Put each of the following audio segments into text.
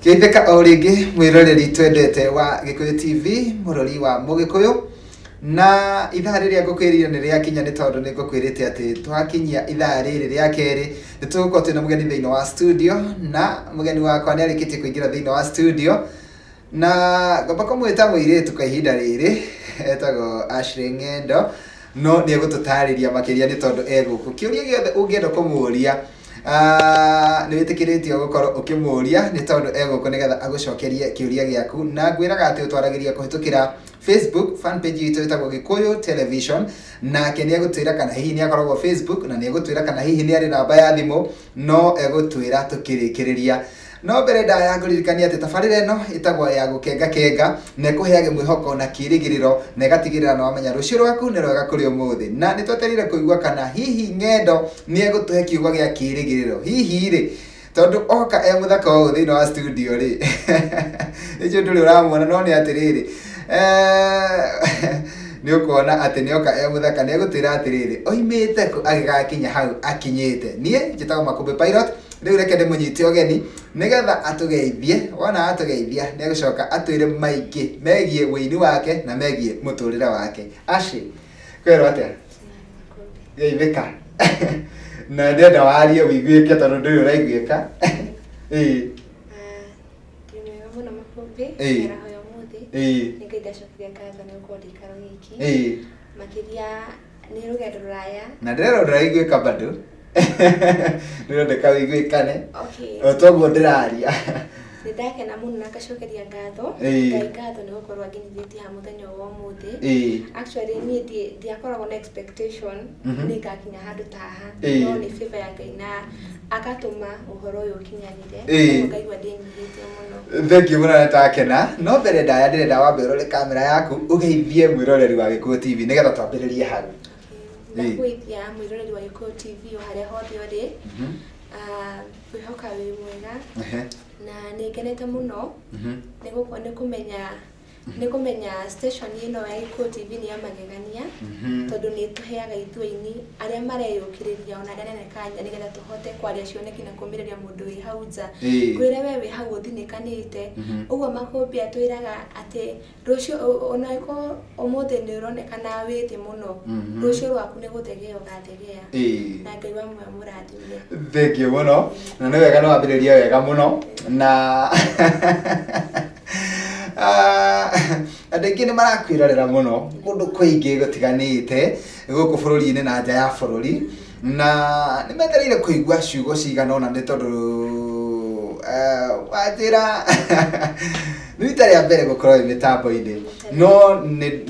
Kĩtheka o rĩngĩ mwĩroreri twendete wa Gĩkũyũ TV mũrori wa Mũgĩkũyũ na ithaa rĩrĩa ngũkwĩrire nĩ rĩakinya nĩ tondũ nĩ ngũkwĩrĩte atĩ twakinyia ithaa rĩrĩ rĩa kerĩ nĩ tũgũkorwo twĩna mũgeni thĩinĩ wa studio na mũgeni wakwa nĩ arĩkĩtie kũingĩra thĩinĩ wa studio na ngomba kũmwĩta mũirĩtu kwa ihinda rĩrĩ etagwo Ashley Ng'endo no nĩ egũtũtarĩria makĩria nĩ tondũ egũkũ kĩũria gĩothe ũngĩenda kũmũũria nĩ wĩtĩkĩrĩtio gũkorwo ũkĩmũũria nĩ tondũ egũkũ nĩgetha agũcokerie kĩũria gĩaku na ngwĩraga atĩ ũtwaragĩria kũhĩtũkĩra Facebook fan page itũ ĩtagwo Gĩkũyũ Television nake nĩ egũtwĩra kana hihi nĩ akoragwo Facebook na nĩ egũtwĩra kana hihi nĩ arĩ namba ya thimũ no egũtwĩra tũkĩrĩkĩrĩria no mbere ndaya ngũririkania atĩ tabarĩra ĩno ĩtagwo ya gũkenga na ĩkũheage mwĩhoko na kĩĩrĩgĩrĩro na ĩgatigĩrĩra nĩ wamenya rũciũ rwaku nĩ rwega kũrĩ ũmũthĩ na nĩ twetereire kũigua kana hihi Ng'endo nĩ egũtũhe kiugo gĩa kĩĩrĩgĩrĩro hihi rĩ tondũ oka mũthaka ũũ thĩinĩ wa studio rĩ nĩcio ndũrĩ ũramuona no nĩ atĩrĩrĩ nĩ ũkuona atĩ nĩ oka mũthaka nĩ egũtwĩra atĩrĩrĩ oimĩte kũ agĩgakinya hau akinyĩte niĩ njĩtagwo Makũmbĩ Pilot rĩu reke ndĩmũnyite ũgeni nĩgetha atũgeithie wona atũgeithia nĩ egũcoka atwĩre maingĩ megiĩ wĩini wake na megiĩ mũtũrĩre wake Ashley kwĩrwo atĩa geithĩka na ndĩrenda warie ũiguĩke tondũ ndũrĩ ũraiguĩka ndĩmwega mũno Makũmbĩ ngerahoya ũmũthĩ nĩ ngacokia ngatho nĩ gũkorwo ndĩikaro gĩkĩ makĩria nĩ rũgendo rũraya na ndĩrenda ndũraiguĩka bado ndĩrenda wĩiguĩkane o toguo ndĩraria nĩ ndakena mũno na ngacokeria ngatho ngai ngatho nĩ gũkorwo anginyithĩtie ha mũthenya wa ũmũthĩ actually niĩ ndiakoragwo na expectation nĩ ngakinya handũ ta haha no nĩ favor ya Ngai na agatũma ũhoro ũyũ ũkinyanire ngaigua ndĩnyihĩtie mũno thank you mũno nĩndakena no mbere ndaya ndĩrenda wambe ũrore kamera yaku ũgeithie mwĩroreri wa Gĩkũyũ TV nĩgetha twambĩrĩrie hau ndakwĩtia mwĩroreri wa Gĩkũyũ TV o harĩa hothe ũrĩ kwĩhoka wĩ mwega na nĩ ngenete mũno nĩ kũmenya station ĩno ya Gĩkũyũ TV nĩ ya magegania tondũ nĩ tũheaga ithuĩ-inĩ arĩa mareyũkĩrĩria ona arĩa nene kanya nĩgetha tũhote kwaria cioneki na kũmĩrĩria mũndũ wĩ hau nja kwĩre we wĩ hau ũthinĩkanĩte ũguo Makũmbĩ atwĩraga atĩ rũciũ ona ĩko ũmũthĩ nĩ ũronekana wĩ thĩ mũno rũciũ rwaku nĩ gũthegea ũgathegea na Ngai wa muoyo mũrathime thank you mũno na nĩ wega nĩ wambĩrĩria wega mũno na andũ aingĩ nĩ marakwĩrorera mũno kũndũ kũingĩ gũtiganĩte gũkũ bũrũri-inĩ na nja ya bũrũri na nĩ metereire kũigua ciugo cigana ũna nĩ tondũ wanjĩra nĩ rita rĩa mbere gũkorwo wĩ mĩtambo-inĩ no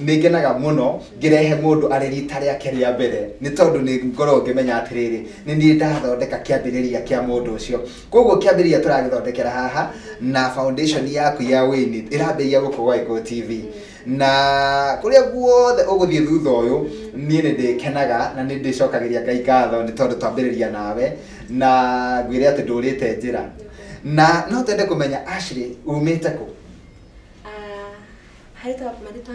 nĩ ngenaga mũno ngĩrehe mũndũ arĩ rita rĩake rĩa mbere nĩ tondũ nĩ ngoragwo ngĩmenya atĩrĩrĩ nĩ niĩ ndathondeka kĩambĩrĩria kĩa mũndũ ũcio koguo kĩambĩrĩria tũragĩthondekera haha na foundation yaku ya wĩini ĩrambĩrĩria gũkũ gwa Gĩkũyũ TV na kũrĩa guothe ũgũthiĩ thutha ũyũ niĩ nĩ ndĩkenaga na nĩ ndĩcokagĩria Ngai ngatho nĩ tondũ twambĩrĩria nawe na ngwĩre atĩ ndũrĩte njĩra na no twende kũmenya Ashley umĩte kũ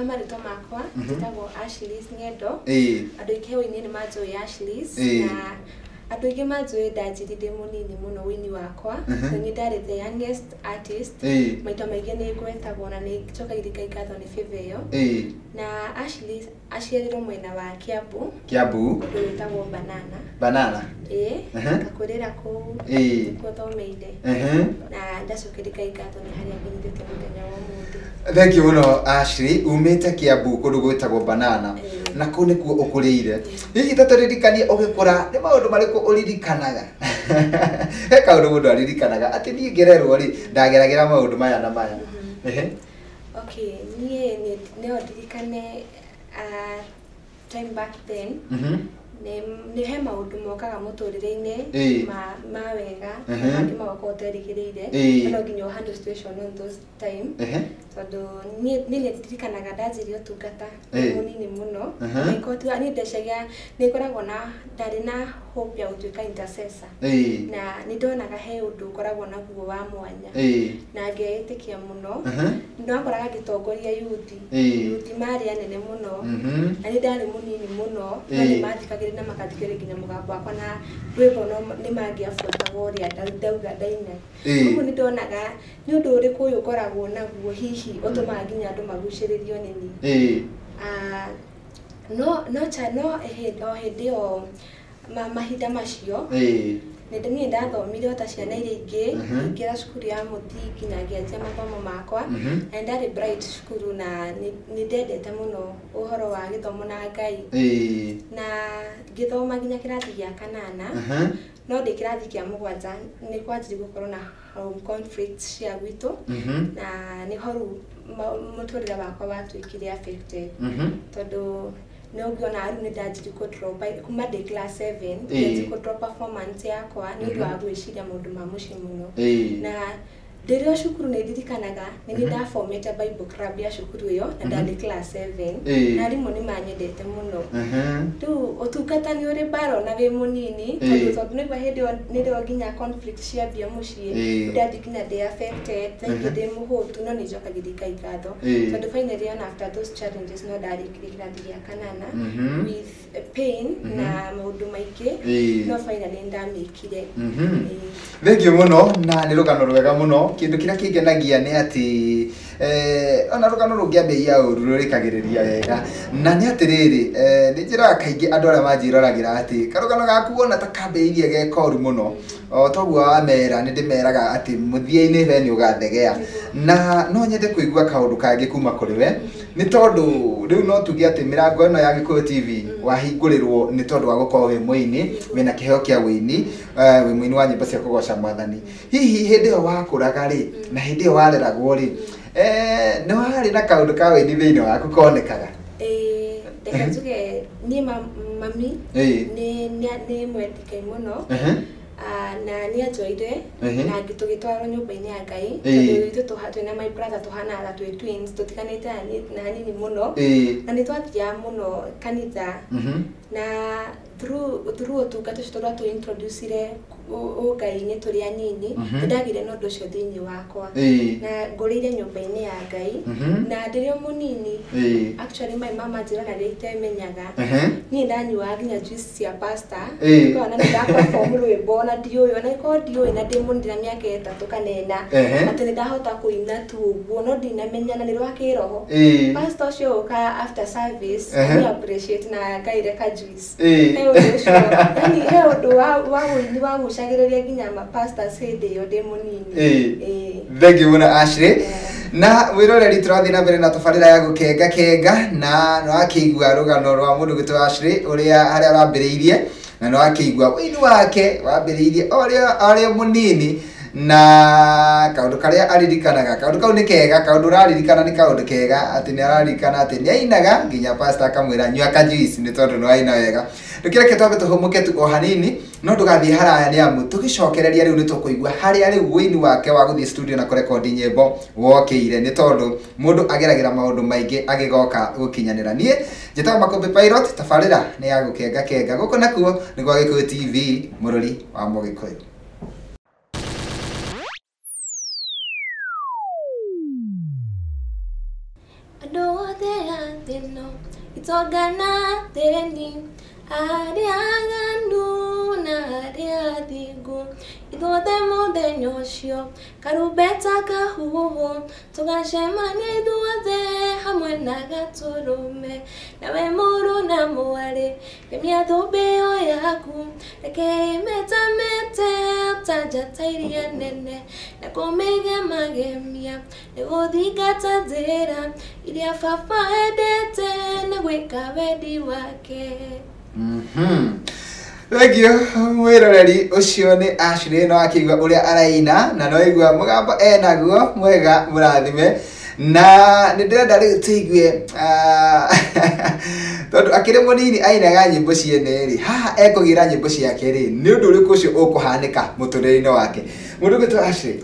marĩtwa makwa njĩtagwo Ashley Ng'endo andũ aingĩ hau-inĩ nĩ manjũĩ Ashley na andũ aingĩ manjũĩ ndanjiri ndĩ mũnini mũno wĩini wakwa nĩ ndarĩ the youngest artist maita maingĩ nĩ ngwetagwo na nĩ ncokagĩria Ngai ngatho nĩ favor ĩyo na Ashley aciarirwo mwena wa Kiambu ũndũ wĩtagwo Banana ngakũrĩra kũu nĩkuo thomeire na ndacokeria Ngai ngatho nĩ harĩa nginyithĩtie mũthenya wa ũmũthĩ thank you mũno Ashley umĩte Kiambu kũndũ gwĩtagwo Banana na kũu nĩkuo ũkũrĩire hihi tatũririkanie ũgĩkũra nĩ maũndũ marĩkũ ũririkanaga he kaũndũ mũndũ aririkanaga atĩ niĩ ngĩrerwo rĩ ndageragĩra maũndũ maya na maya okay niĩ nĩo ndirikane time back then nĩ he maũndũ mokaga mũtũrĩre-inĩ ma wega mangĩ magoka ũterĩgĩrĩire no nginya handle situation on those time tondũ niĩ nĩndirikanaga ndanjirie ũtungata mũnini mũno niĩ ndeciagia nĩ ngoragwo ndarĩ na hope ya gũtuĩka intercessor na nĩ ndonaga he ũndũ ũkoragwo naguo wa mwanya na ngeĩtĩkia mũno nĩwakoraga ngĩtongoria yuthi marĩ anene mũno na nĩ ndarĩ mũnini mũno no nĩ mathikagĩrĩria mathikĩrĩria na magathikĩrĩria nginya mũgambo wakwa na rwĩmbo nĩ mangĩabuataga ũrĩa ndauga ndaina. Ũguo nĩ ndonaga nĩ ũndũ ũrĩkũ ũyũ ngoragwo naguo hihi ũtũmaga nginya andũ magucĩrĩrio nĩ niĩ. No hĩndĩ o mahinda macio nĩ ndathomire ta ciana iria ingĩ ngĩingĩra cukuru ya mũthingi na ngĩanjia mathomo makwa na ndarĩ bright cukuru na nĩ ndendete mũno ũhoro wa gĩthomo na Ngai na ngĩthoma nginya kĩrathi gĩa 8 no ndĩ kĩrathi kĩa 7 nĩ kwanjirie gũkorwo na home conflicts cia gwitũ na nĩ ho rĩu mũtũrĩre wakwa watuĩkire affected tondũ no ngiona rĩu nĩ ndanjirie kũ-drop kuma ndĩ class 7 ndanjirie kũ-drop performance yakwa nĩ ũndũ wa gwĩciria maũndũ ma mũciĩ mũno na ndĩrĩ cukuru nĩ ndirikanaga nĩ ndafomete Bible club ya cukuru ĩyo na ndarĩ class 7 na arimũ nĩ manyendete mũno rĩu ũtungata nĩ ũrĩ mbara na wĩ mũnini tondũ nĩguo hĩndĩ ĩyo nĩrĩo nginya conflict ciambia mũciĩ ndathiĩ nginya ndĩ affected thaingĩ ndĩ mũhũtu no nĩ njokagĩria Ngai ngatho tondũ finally on after those challenges no ndarĩkirie kĩrathi gĩa 8 with pain na maũndũ maingĩ no finally ndamĩkire. Thengiũ mũno na nĩ rũgano rwega mũno. Kĩndũ kĩrĩa kĩngenagia nĩ atĩ ona rũgano rũngĩambĩrĩria ũru rũrĩkagĩrĩria wega na nĩ atĩrĩrĩ nĩ njĩraga kaingĩ andũ arĩa manjĩroragĩra atĩ karũgano gaku wona ta kambĩrĩirie geka ũru mũno toguo wamera nĩ ndĩmeraga atĩ mũthia-inĩ we nĩ ũgathegea na no nyende kũigua kaũndũ kangĩ kuma kũrĩ we nĩ tondũ rĩu no tuge atĩ mĩrango ĩno ya Gĩkũyũ TV wahingũrĩrwo nĩ tondũ wa gũkorwo wĩ mũini wĩna kĩheo kĩa wĩini wĩ mũini wa nyĩmbo cia kũgoca Mwathani. Hihi hĩndĩ ĩyo wakũraga rĩ na hĩndĩ ĩyo wareragwo rĩ nĩ warĩ na kaũndũ ka wĩini thĩinĩ waku konekaga? Reke njuge niĩ mami nĩ mwendikaĩ mũno na nĩ anjoire na tũgĩtwarwo nyũmba-inĩ ya Ngai tondũ ithuĩ twĩna my brother tũhanaga twĩ twins tũtiganĩte na hanini mũno na nĩ twathiaga mũno kanitha na through ũtungata ũcio tondũ tũintroducire ũngai-inĩ tũrĩ anini ndagire na ũndũ ũcio thĩinĩ wakwa na ngũrĩire nyũmba-inĩ ya Ngai na ndĩrĩ o mũnini actually my mama njĩra na rĩrĩa itemenyaga niĩ ndanyuaga nginya juice cia pastor na nĩ ndaperform rwĩmbo na ndiũĩ ona ĩkorwo ndiũĩ na ndĩ mũnini na mĩaka 3 kana 4 atĩ nĩ ndahota kũina tu ũguo no ndinamenya na nĩ rwa kĩroho pastor ũcio ũka after service ni appreciate na ngaire ka juice he ũndũ ũcio yani he ũndũ wa wĩini wa gucagĩrĩria nginya ma pastors hĩndĩ ĩyo ndĩ mũnini. Thengiũ mũno Ashley na wĩroreri tũrathiĩ na mbere na tabarĩra ya gũkenga na nĩ wakĩigua rũgano rwa mũndũ gwĩtwo Ashley harĩa arambĩrĩirie na nĩ wakĩigua wĩini wake wambĩrĩirie arĩ mũnini na kaũndũ karĩa aririkanaga kaũndũ kau nĩ kega kaũndũ ũraririkana nĩ kaũndũ kega atĩ nĩ araririkana atĩ nĩ ainaga nginya pastor akamwĩra nyua ka juice nĩ tondũ nĩ waina wega. Rĩkĩreke twambe tũhũmũke tu o hanini no ndũgathiĩ haraya nĩ amu tũgĩcokereria rĩu nĩ tũkũigua harĩa rĩu wĩini wake wa gũthiĩ studio na kũrekondi nyĩmbo wokĩire nĩ tondũ mũndũ ageragĩra maũndũ maingĩ agĩgoka gũkinyanĩra. Niĩ njĩtagwo Makũmbĩ Pilot tabarĩra nĩ ya gũkenga gũkũ nakuo nĩ gwa Gĩkũyũ TV mũrori wa Mũgĩkũyũ. Andũ othe a thĩ ĩno itongana thĩni arĩa aganu na arĩa athingu ithuothe mũthenya ũcio karumbeta kahuhwo tũgacemania ithuothe hamwe na gatũrũme nawe mũrũ na mwarĩ gemia thũmbĩ ĩyo yaku reke ĩmetamete ta njata iria nene na kũmĩgemagemia nĩ gũthingata njĩra iria baba endete na gwĩka wendi wake. Thengiũ mwĩroreri ũcio nĩ Ashley no akĩigua ũrĩa araina na no igua mũgambo enaguo mwega mũrathime na nĩ ndĩrenda rĩu tũigue tondũ akĩrĩ mũnini ainaga nyĩmbo ciene rĩ haha ekũgĩra nyĩmbo ciake rĩ nĩ ũndũ ũrĩkũ ũcio ũkũhanĩka mũtũrĩre-inĩ wake mũndũ gwĩtwo Ashley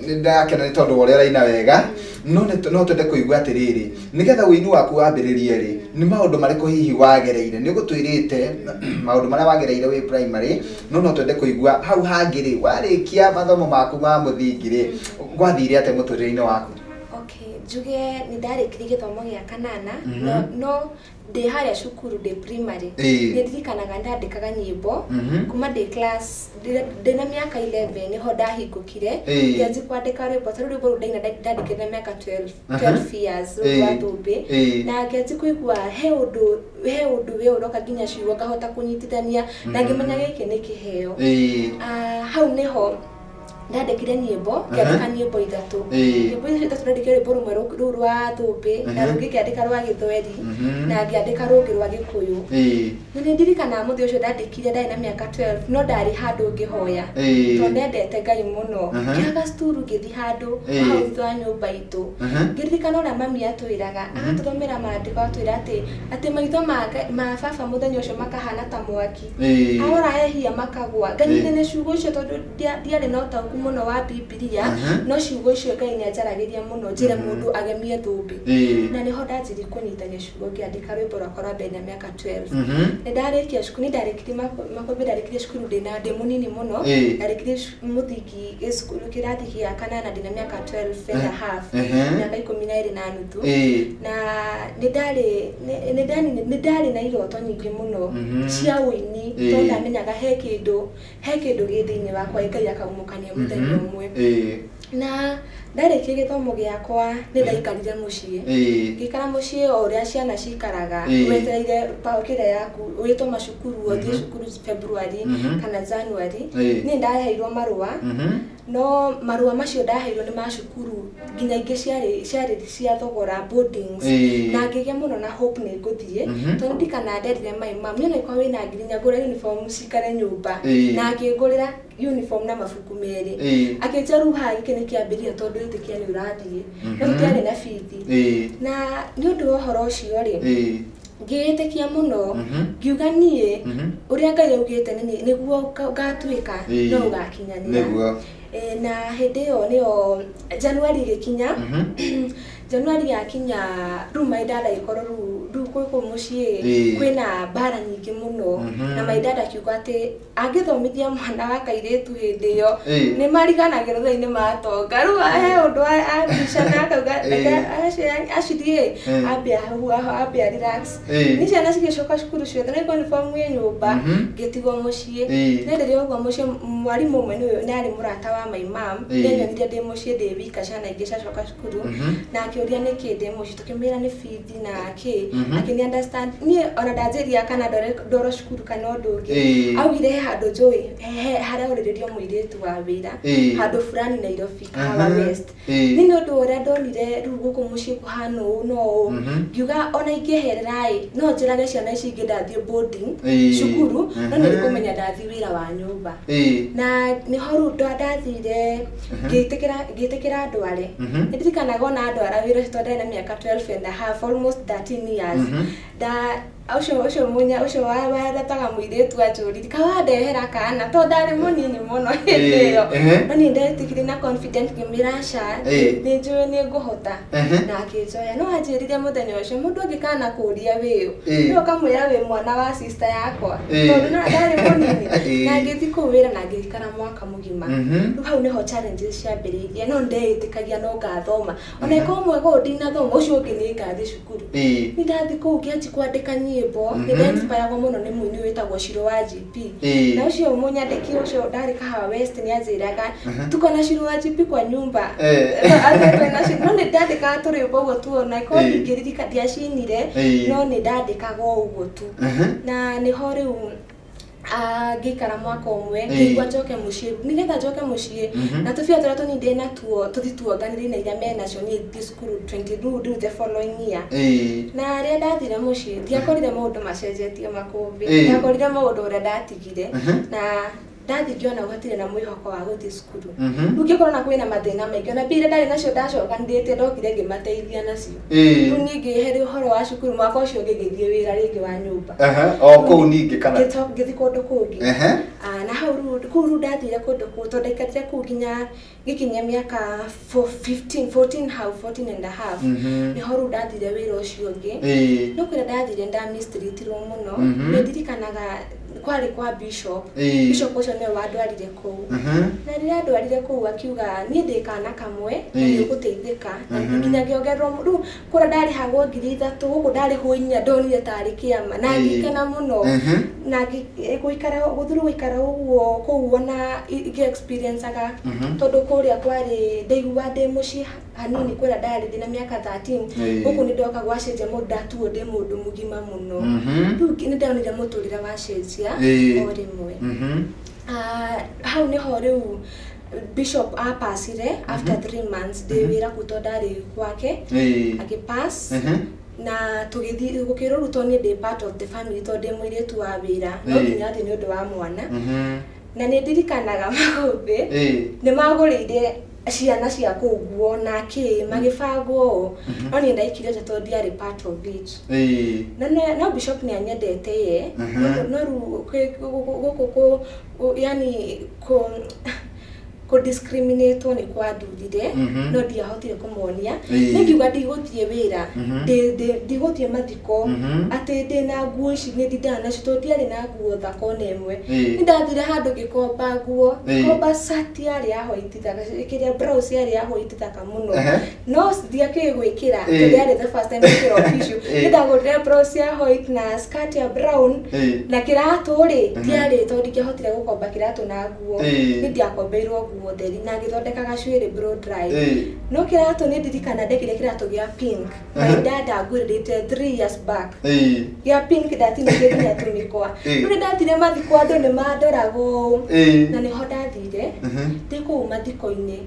nĩ ndakena nĩ tondũ ũrĩa araina wega no twende kũigua atĩrĩrĩ nĩgetha wĩini waku wambĩrĩrie rĩ nĩ maũndũ marĩkũ hihi wagereire nĩ ũgũtwĩrĩte maũndũ marĩa wagereire wĩ primary no twende kũigua hau hangĩ rĩ warĩkia mathomo maku ma mũthingi rĩ gwathire atĩa mũtũrĩre-inĩ waku? Okay, njuge ni ndarĩkirie gĩthomo gĩa kanana no ndĩ harĩa cukuru ndĩ primary nĩ ndirikanaga ndandĩkaga nyĩmbo kuma ndĩ class ndĩ na mĩaka 11 niho ndahingũkire ngĩanjia kwandĩka rwĩmbo ta rwĩmbo rũu ndandĩkĩte mĩaka 12 years rwa Thũmbĩ na ngĩanjia kũigua he ũndũ wĩ ũroka nginya ciugo ngahota kũnyitithania na ngĩmenya gĩkĩ nĩ kĩheo hau niho ndandĩkire nyĩmbo ngĩandĩka nyĩmbo ithatũ nyĩmbo icio ithatũ ndandĩkire rwĩmbo rũmwe rũu rwa Thũmbĩ na rũngĩ ngĩandĩka rwa Gĩthweri na ngĩandĩka rũngĩ rwa Gĩkũyũ na nĩ ndirikanaga mũthĩ ũcio ndandĩkire ndarĩ na mĩaka 12 no ndarĩ handũ ngĩhoya tondũ ndendete Ngai mũno ngĩaga cukuru ngĩthiĩ handũ hau thutha wa nyũmba itũ ngĩririkana ũrĩa mami atwĩraga agatũthomera maandĩko atwĩra atĩ maitho ma baba mũthenya ũcio makahana ta mwaki arora ehia makagwa nganire nĩ ciugo icio tondũ ndiarĩ na ũtaũku mũno wa Biblia no ciugo icio Ngai nĩ anjaragĩria mũno njĩre mũndũ agemie Thũmbĩ na niho ndanjirie kũnyitania ciugo ngĩandĩka rwĩmbo rwakwa rwa mbere na mĩaka 12 nĩ ndarĩkia cukuru ndarĩkirie makombe ndarĩkirie cukuru ndĩ mũnini mũno ndarĩkirie mũthingi gĩcukuru kĩrathi gĩa kanana ndĩ na mĩaka 12 and a half mĩaka 12 na nuthu na nĩ ndarĩ na iroto nyingĩ mũno cia ũini tondũ ndamenyaga he kĩndũ gĩ thĩinĩ wakwa Ngai akaumũkania mũthenya ũmwe na ndarĩkia gĩthomo gĩakwa nĩ ndaikarire mũciĩ ngĩikara mũciĩ o ũrĩa ciana cikaraga wetereire kĩrĩa yaku wĩtwo macukuru ũthiĩ cukuru February kana January nĩ ndaheirwo marũa no marũa macio ndaheirwo nĩ macukuru nginya ingĩ ciarĩ cia thogora boardings na ngĩgĩa mũno na hope nĩ ngũthiĩ tondũ ndikana nderire mami ona ikwa wĩna ngirinya ngũra uniform cikare nyũmba na ngĩngũrĩra uniform na mabuku merĩ akĩnjĩra rĩu haha gĩkĩ nĩ kĩambĩrĩria tondũ wĩtĩkia nĩ ũrathiĩ no tũtiarĩ na bithi na nĩ ũndũ wa ũhoro ũcio rĩ ngĩĩtĩkia mũno ngiuga niĩ ũrĩa Ngai augĩte nĩguo ngatuĩka no ũgakinyanĩra na hĩndĩ ĩyo nĩyo January gĩkinya January yakinya rĩu maidada gĩkorwo rĩu gũkũ mũciĩ kwĩna mbara nyingĩ mũno na maidada akiuga atĩ angĩthomithia mwana wa kairĩtu hĩndĩ ĩyo nĩ mariganagĩrwo thĩinĩ matonga rĩu he ũndũ ambicana akauga acithiĩ ambia relax nĩ ciana cigĩcoka cukuru ciothe na uniform ĩ nyũmba ngĩtigwo mũciĩ nĩ ndĩrĩ ũguo mũciĩ mwarimũ ũmwe nĩ arĩ mũrata wa my mom nĩanyonire ndĩ mũciĩ ndĩ wika ciana ingĩ ciacoka cukuru na akĩũria nĩkĩ ndĩ mũciĩ tũkĩmwĩra nĩ bithi na akĩni understand niĩ ona ndanjĩria kana ndoro cukuru kana ũndũ ũngĩ augire he handũ njũĩ harĩa ũrĩrĩrio mũirĩtu wa wĩra handũ fulani Nairobi Kahawa West nĩ ũndũ ũrĩa ndonire rĩu gũkũ mũciĩ kũhana ũũ no ũũ ngiuga ona ingĩherera no njĩrage ciana ici ingĩ ndathiĩ boarding cukuru no nĩ kũmenya ndathiĩ wĩra wa nyũmba na nĩho rĩu ndathire ngĩtĩkĩra ndware nĩ ndirikanaga ona ndwara wĩra ũcio tondũ ndĩ na mĩaka 12 and a half almost 13 years ũcio warataga mũirĩtu anjũrire kawandehera kana tondũ ndarĩ mũnini mũno hĩndĩ ĩyo no nĩ ndetĩkire na confident ngĩmwĩra aca nĩ njũĩ nĩ ngũhota na akĩnjoya no anjĩrire mũthenya ũcio mũndũ angĩkana kũũria wĩũ nĩ ũkamwĩra wĩ mwana wa sister yakwa tondũ ndarĩ mũnini na ngĩthiĩ kũu wĩra na ngĩikara mwaka mũgima rĩu hau nĩho challenges ciambĩrĩirie no ndeĩtĩkagia no ngathoma ona ĩkorwo mwega ũũ ndinathoma ũcio ũngĩ nĩ ngathiĩ cukuru nĩ ndathiĩ kũu ngĩanjia kwandĩka nyĩmbo nĩ ndainspiragwo mũno nĩ mũini wĩtagwo Shiro wa GP na ũcio mũnyandĩki ũcio ndarĩ Kahawa West nĩ anjĩraga tuko na Shiro wa GP kwa nyumba no nĩ ndandĩkaga tũrĩmbo ũguo tuona ĩkorwo ndingĩririka ndiacinire no nĩ ndandĩkaga ũguo tu na nĩho rĩu ngĩikara mwaka ũmwe ngĩigua njoke mũciĩ nĩgetha njoke mũciĩ na tũbia tũrĩa tũnini ndĩ natuo tũthiĩ tuonganĩrĩire iria menacio niĩ thiĩ cukuru 22 the following year na rĩrĩa ndathire mũciĩ ndiakorire maũndũ macenjetie makũmbĩ ndiakorire maũndũ ũrĩa ndatigire na ndathi ngiona gũtirĩ na mwĩhoko wa gũthiĩ cukuru rĩu ngĩkorwo na kwĩna mathĩna maingĩ ona mbire ndarĩ nacio ndacokanĩrĩte ndokire ngĩmateithia nacio rĩu niĩ ngĩeheria ũhoro wa cukuru mwaka ũcio ngĩgĩthiĩ wĩra rĩngĩ wa nyũmba o kũu ningĩ kana ngĩthiĩ kũndũ kũngĩ na hau rĩu ndathire kũndũ kũu tondũ ndaikarire kũu nginya gĩkinyia mĩaka 14 hau 14 and a half nĩho rĩu ndathire wĩra ũcio ũngĩ no kwĩra ndathire ndamistreatirwo mũno nĩ ndirikanaga kwari kwa bishop bishop ucio ne wadwarire ku na rira ndwarire ku akiuga ni ndikana kamwe ni guteithika na nginya giongerwo ru kura ndari hagwo 3,000 guku ndari huinya ndonire tari kiama na ngikena muno na guikara guthuru guikara uguo kuona experience aga tondu kuria kwari ndeigua ndi muci hanini kura ndari ndina miaka 13 guku ni ndoka gwacenjia mundu ndatuo ndi mundu mugima muno riu ni ndonire muturire wacenjia o rimwe hau niho riu bishop apasire after 3 months de wira kutodari kwake akipass na tugithi gukiro rutoni de part of the family tonde mwiretu wa wira no nginya ati ni undu wa mwana na ni ndirikanaga magombe ni magurire ciana cia kuguo na ki magibagwo no ni ndaikire tondi ari part of it no bishop ni anyendete ye no ru guko yani ko discriminate ni kwa ndudire no dia hotire kumonia ningiuga ndigutie wira ndigutie mathiko ati ndina nguo ici ni ndidana citotiari na nguo thako nemwe nindathire handu gikomba nguo komba sati ari ahoitithaka kiria blouse ari ahoitithaka muno no dia kigwikira ndiari the first time kiro official ndagurire blouse ya white na skirt ya brown na kiratu ri tiari tondi kihotire gukomba kiratu na nguo ndiakombeirwo nguo theri na githondekaga cwiri blow dry no kiratu ni ndirikana ndekire kiratu gia pink my dad agurite 3 years back ya pink datine nginya tumikwa nuri datire mathiko andu ni mandorago na ni hodathire ndiku mathiko-ini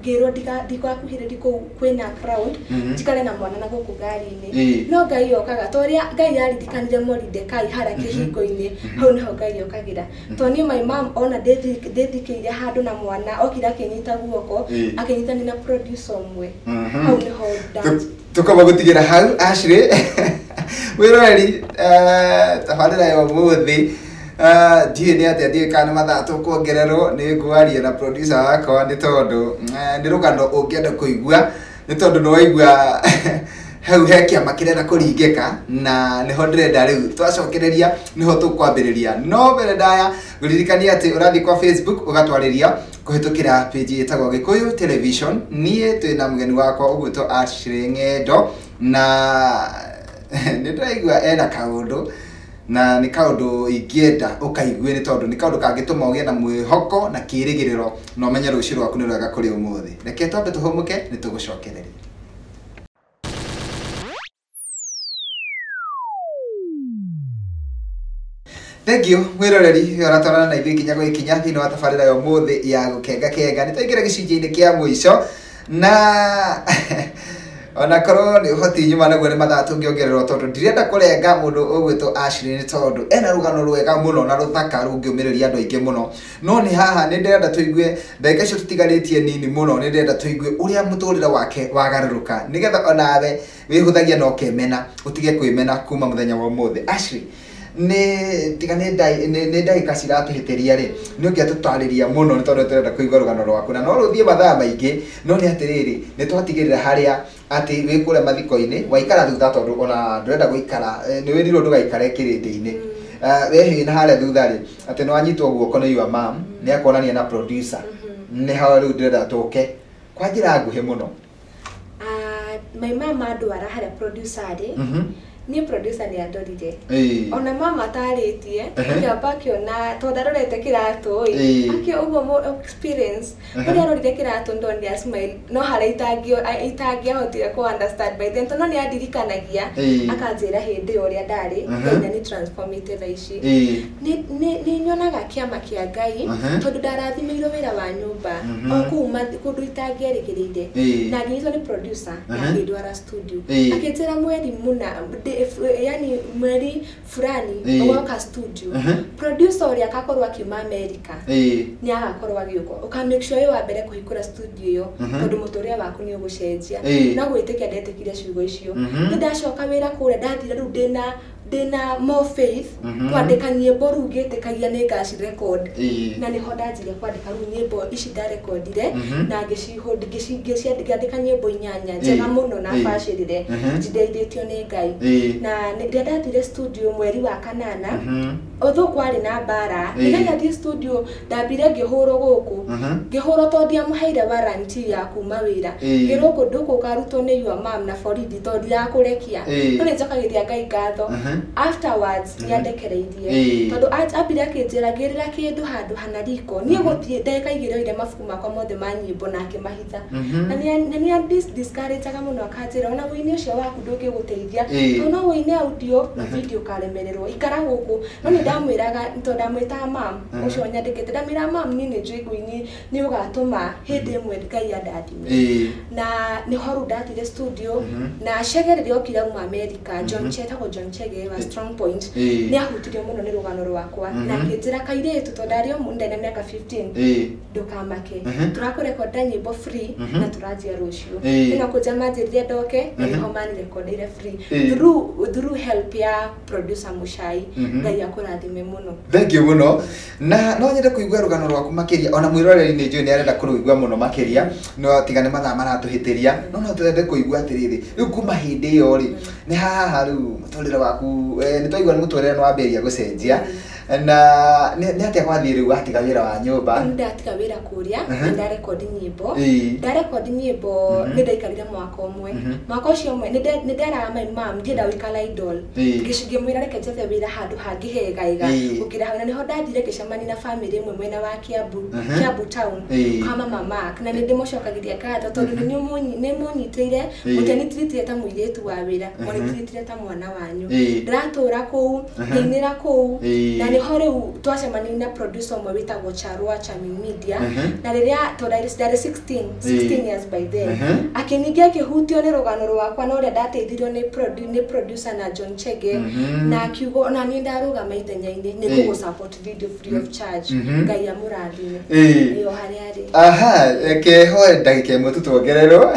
ngiro ndikakuhire ndiku kwina crowd tikale na mwana na guku ngari-ini no ngai yokaga toria ngai arindikanire Mordecai hara kihingo-ini hau niho ngai yokagira to ni my mom ona ndethikire handu na mwana okira kinyita guoko akinyitani na producer umwe hau niho dance tukaba gutigira hau Ashley wirori tafadhali yo muthi ndiye ni ati ndiye kana mathatu kuongererwo ni ngwaria na producer wakwa ni tondu ni rugano ungienda kuigua ni tondu no waigua hau hekia makirenda kuringika na niho ndirenda riu twacokereria niho tukwambiriria no mbere ndaya guririkania ati urathi kwa Facebook ugatwariria kuhitukira page etagwo Gikuyu Television nie twina mugeni wakwa ugwito Ashley Ng'endo na nitwaigua ena kaundu na ni kaundu ingienda ukaigue ni tondu ni kaundu kangituma ugie na mwihoko na kirigiriro no menye ruciu rwaku ni rwega kuri umuthi reke twambe tuhumuke ni tugucokereria. Thank you mwiroreri oratarana na ithuĩ kinya gwikinya thĩinĩ wa tabarĩra ya ũmũthĩ ya gũkenga kenga nĩtwaingĩra gĩcunjĩ-inĩ kĩa mũico na ona korwo nĩ ũhoti nyuma naguo nĩ mathaa tũngĩongererwo tondũ ndirenda kũrenga mũndũ ũgwĩtwo Ashley nĩ tondũ ena rũgano rwega mũno na rũthaka rũngĩũmĩrĩria andũ aingĩ mũno no nĩ haha nĩ ndĩrenda tũigue ndagĩka icio tũtigarĩtie nini mũno nĩ ndĩrenda tũigue ũrĩa mũtũrĩre wake wagarũrũka nĩgetha onawe wĩhũthagia na ũkemena ũtige kwĩmena kuma mũthenya wa ũmũthĩ. Ashley nĩ tiga nĩ ndagĩka ciratuhĩtĩria rĩ nĩ ũngĩatũtarĩria mũno nĩ tondũ tũrenda kũigua rũgano rwaku na no rũthiĩ mathaa maingĩ no nĩ atĩrĩrĩ nĩ twatigĩrĩra harĩa atĩ wĩ kũrĩa mathiko-inĩ waikara thutha tondũ ona ndũrenda gũikara nĩ wĩrirwo ndũgaikare kĩrĩndĩ-inĩ wehĩna harĩa thutha rĩ atĩ nĩ wanyitwo guoko nĩ your mom nĩ akonania na producer nĩ hao rĩu ndĩrenda tũke kwa njĩra nguhĩ mũno. My mom andwara harĩa producer rĩ ni producer ni andorire ona mama tarĩtie akĩamba akĩona tondu arorete kĩratũ akĩo ũguo experience ũrĩa arorire kĩratũ ndonire a smile no harĩa itangĩahotire ku understand by then tondũ nĩ andirikanagia akanjĩra hĩndĩ ĩyo ũrĩa ndarĩ na nĩ transformite thaa ici nĩ nyonaga kĩama kĩa Ngai tondũ ndarathimĩirwo wĩra wa nyũmba o kuma kũndũ itangĩerĩgĩrĩire na nginyitwo nĩ producer na ngĩndwara studio akĩnjĩra mweri mũna yani mweri fulani ugoka studio producer uria akakorwa akiuma America ni agakorwa agĩuka uka make sure yo wambere kuhikura studio yo tondu muturia waku ni ugucenjia na gwitikia ndetikire ciugo icio ndacoka wira kure ndathira riu ndina ndina more faith kwandika nyimbo rugitikagia ni gaci record na ni hoda njire kwandika nyimbo ici da recordire na ngiciandika nyimbo inyanya njega muno na bacirire njindeithitio ni Ngai na ndia ndathire studio mweri wa kanana otho kwari na bara nginya thi studio ndambire ngihuro guku ngihuro to ndia muheire warranty ya kuma wira ngiroko nduko karutwo ni your mom na foridi to ndia kurekia no ni njokagiria Ngai ngatho afterwards niandekereirie tondu ambire akinjira ngirira kindu handu hana riko nie guthie ndekaigire ire mabuku makwa mothe ma nyimbo na akimahitha na ni discourage aga muno akanjira ona wini ucio waku ndungiguteithia to no wini audio na video karemererwo ikara guku no ni ndamwiraga to ndamwita mam ucio nyandikite ndamira mam ni njui gwini ni ugatuma hindi imwe Ngai andathime na ni horu ndathire studio na cegereria okira uma America John Chege wa Strong Point ni ahutirio muno ni rugano rwakwa na kinjira kairetu to ndario munde na miaka 15 ndukamake turakurekorda nyimbo free na turajia rucio ina kujama njirire ndoke na homani recordire free through help ya producer Muchai Ngai akurathime muno. Thank you muno na no nyende kuigua rugano rwaku makiria ona mwiroreri ni njui ni arenda kuruigua muno makiria no tigane mathaa maratuhitiria no twende kuigua atiriri riu kuma hindi yo ri ni haha riu muturire waku ni twaigua ni muturire no amberia gucenjia na ni atia kwathii riu atiga wira wa nyumba ndatiga wira kuria nda record nyimbo ni ndaikarire mwaka umwe mwaka ucio umwe ni ndera my mom ndienda wikala idol gicige mwira reke njethe wira handu hangi hegaiga ukira hana niho ndathire gicemani na family imwe mwena wa Kiambu town kwa mama na ni ndimucokagiria ngatho tondu ni munyitire mutenitritire ta muiretu wa wira munitritire ta mwana wanyu ndiratura kuu nginira kuu na ni hore twacemani na producer umwe witagwo Charwa Charming Media na riria to that is 16 years by then akinigia kihutio ni rugano rwakwa no ria ndateithirio ni producer na John Chege na akiugo na ni ndarugama itenyaini ni kugo support video free of charge Ngai amurathime iyo hari ari aha ke hoe ndagika imwe tutongererwo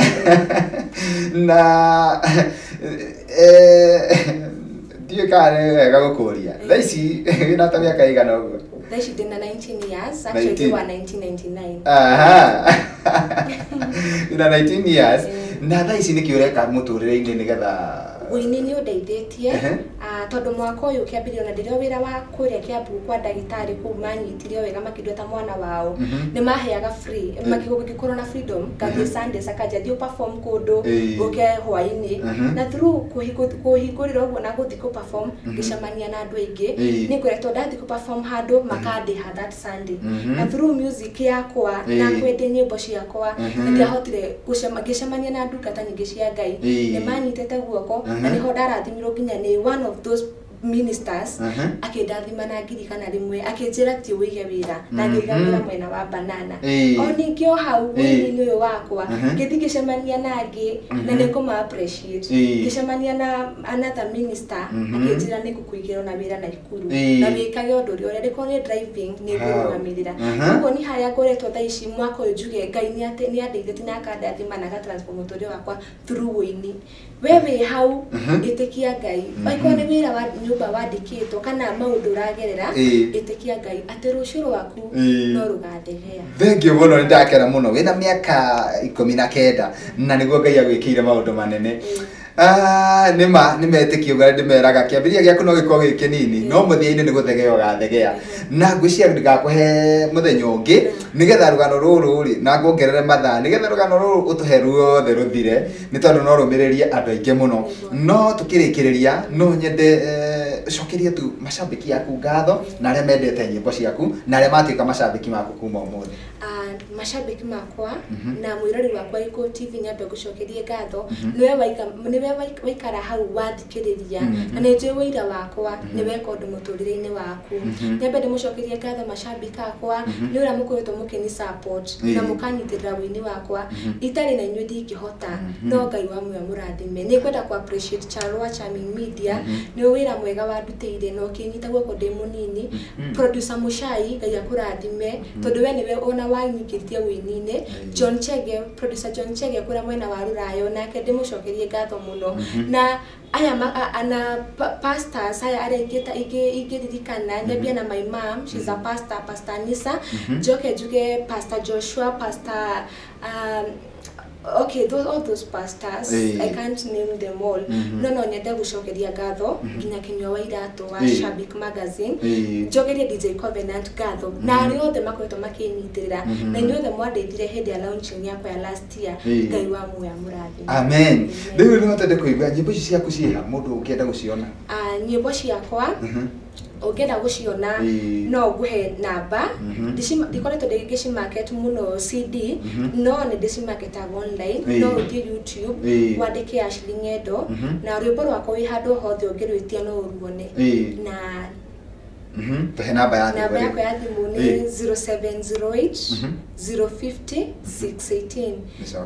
na ndiye kare wega gukuria thaici wina ta miaka igana uguo thaici ndina 19 years actually wa 1999 aha wina 19 years na thaici ni kiureka muturire-ini nigetha wini ni undeithĩtie tondu mwaka uyu kiambirio na ndirio wira wa kuria Kiambu kwa ndagitari ku manyitirio wega makindweta mwana wao ni maheaga free makigũgikorwo na freedom kathi Sunday sakaja dio perform kundu guke hwaini na through kuhingurira uguo na guthi ku perform gicemania na andu aingi ni kwiretwo ndathi ku perform handu makandiha that Sunday na through music yakwa na kwende nyimbo ciakwa ndiahotire gicemania na ndungata nyingi cia Ngai ni manyitete guoko na niho ndarathimirwo nginya ni one of those ministers akindathima na ngirikana rimwe akinjira ti uige wira na ngigamira mwena wa banana oni ngio hau wini uyu wakwa ngithigicemania nangi na nikuma appreciate ngicemania na another minister akinjira ni kukuigirwo na wira na ikuru na wikage undu ri ore ndiko ni driving ni kurugamirira uguo ni haria ngoretwo thaici mwaka uyu njuge Ngai ni andeithĩtie na akandathima na agatransform muturire wakwa through wini wewe hau itikia Ngai aiko ni wira wa nyumba wandikitwo kana maundu ragerera itikia Ngai ati rucio rwaku no rugathegea. Thank you muno ndakera muno wina miaka 19 na niguo Ngai agwikire maundu manene nima nimetikio gari ndimeraga kiambiria giaku no giko giki nini no muthia-ini ni guthegea ugathegea na ngwiciria ndigakuhe muthenya ungi nigetha rugano ruru ri na ngongerere mathaa nigetha rugano ruru utuhe ruothe ruthire ni tondu no rumiririe andu aingi muno no tukirikiriria no nyende cokerie tu macambiki yaku ngatho na aria mendete nyimbo ciaku na aria matuika macambiki maku kuma umuthi macambiki makwa na mwirori wakwa Iko TV nyambe gucokerie ngatho niwe waikara hau wathikiriria na ni njui wira wakwa niwe kondu muturire-ini waku nyambe ndimucokerie ngatho macambiki akwa ni uria mukoretwo mukini support na mukanyitirira wini wakwa itari na inyui ndingihota no Ngai wa muoyo murathime ni kwenda ku appreciate Charwa Charming Media ni wira mwega wandutire no kinyita guoko ndi munini producer Muchai Ngai akurathime tondu we niwe ona wanyi mũingĩrĩtie wĩini-inĩ. John Chege, producer John Chege kũrĩa mwena wa Rũrayo, nake ndĩmũcokerie ngatho mũno. Na aya ana pastors aya arĩa ingĩririkana, nyambia na my mom, she's a pastor, Pastor Nisa, njoke njuge Pastor Joshua, Pastor okay, all those pastors, I can't name them all. No nyende gũcokeria ngatho nginya Kinyua wa Iratu wa Shabik Magazine, njokerie DJ Covenant ngatho na arĩa othe makoretwo makĩnyitĩrĩra na inyuĩ othe mwandeithire hĩndĩ ya launching yakwa ya last year. Ngai wa muoya mũrathime. Amen. Rĩu no tende kũigua nyĩmbo ici ciaku ciĩha mũndũ ũngĩenda gũciona? Nyĩmbo ciakwa ũngĩenda gũciona no nguhe namba. Ndikoretwo ndĩgĩcimarket mũno CD, no nĩ ndĩcimarketaga online, no ũthiĩ YouTube wandĩke Ashley Ng'endo na rwĩmbo rwakwa wĩ handũ hothe ũngĩrwĩtia no ũruone. Na tuhe namba yakwa ya thimũ nĩ 0708 050 618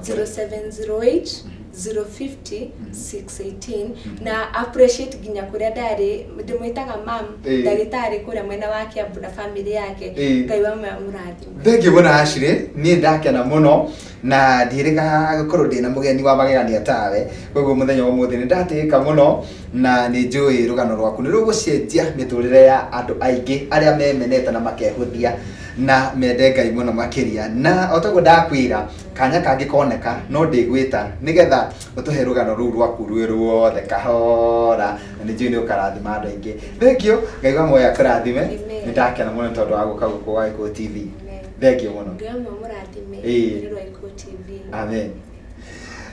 0708 050 618 na appreciate ginya kuria ndari ndimwitaga mam ndagitari kuria mwena wa Kiambu na family yake. Ngai wa mũrathi. Thank you bona Ashley, ni ndakena muno na ndirika gukorwo ndina mugeni wa magegania tawe. Koguo muthenya wa muthi ni ndatĩka muno na ni njui rugano rwaku ni rũgũcenjia mĩtũrĩre ya andũ aingĩ arĩa memenete na makehuthia na mende Ngai muno makiria. Na otaguo ndakwira kanya kangĩkoneka no ndigwĩta nigetha utuhe rugano rũu rwaku rwĩ ruothe kahora na nĩ njui nĩ ũkarathima andũ aingĩ. Thank you, Ngai wa muoya kũrathime. Nĩ ndakena muno tondũ wa gũka gũkũ wa Iko TV. Thank you muno. Ngai wa mũrathime wa Iko TV. Amen.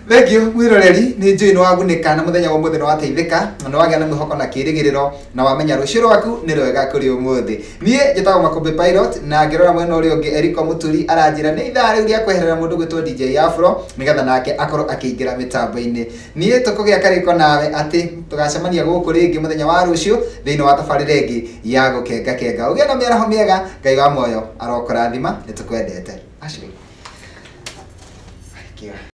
Thank you mwiroreri, ni njui no wagunĩka na muthenya wa mũthĩ no wateithĩka na wagĩa na mwĩhoko na kĩrĩgĩrĩro na wamenya rũciũ rwaku nĩ rwega kũrĩ ũmũthĩ. Niĩ njĩtagwo Makombe Pilot na ngĩrora mwena ũrĩa ũngĩ Eriko Mũturi aranjĩra nĩ ithaa rĩu rĩa kweherera mũndũ gwĩtwo DJ Afro nĩgetha nake akorwo akĩingĩra mĩtambo-inĩ. Niĩ tũkũgĩa karĩko nawe atĩ tũgacemania gũkũ rĩngĩ muthenya wa rũciũ thĩinĩ wa tabarĩra ĩngĩ ya gũkenga. Ũgĩe na mĩaraho mĩega, Ngai wa muoyo arokũrathima, nĩ tũkwendete. Ashley. Thank you.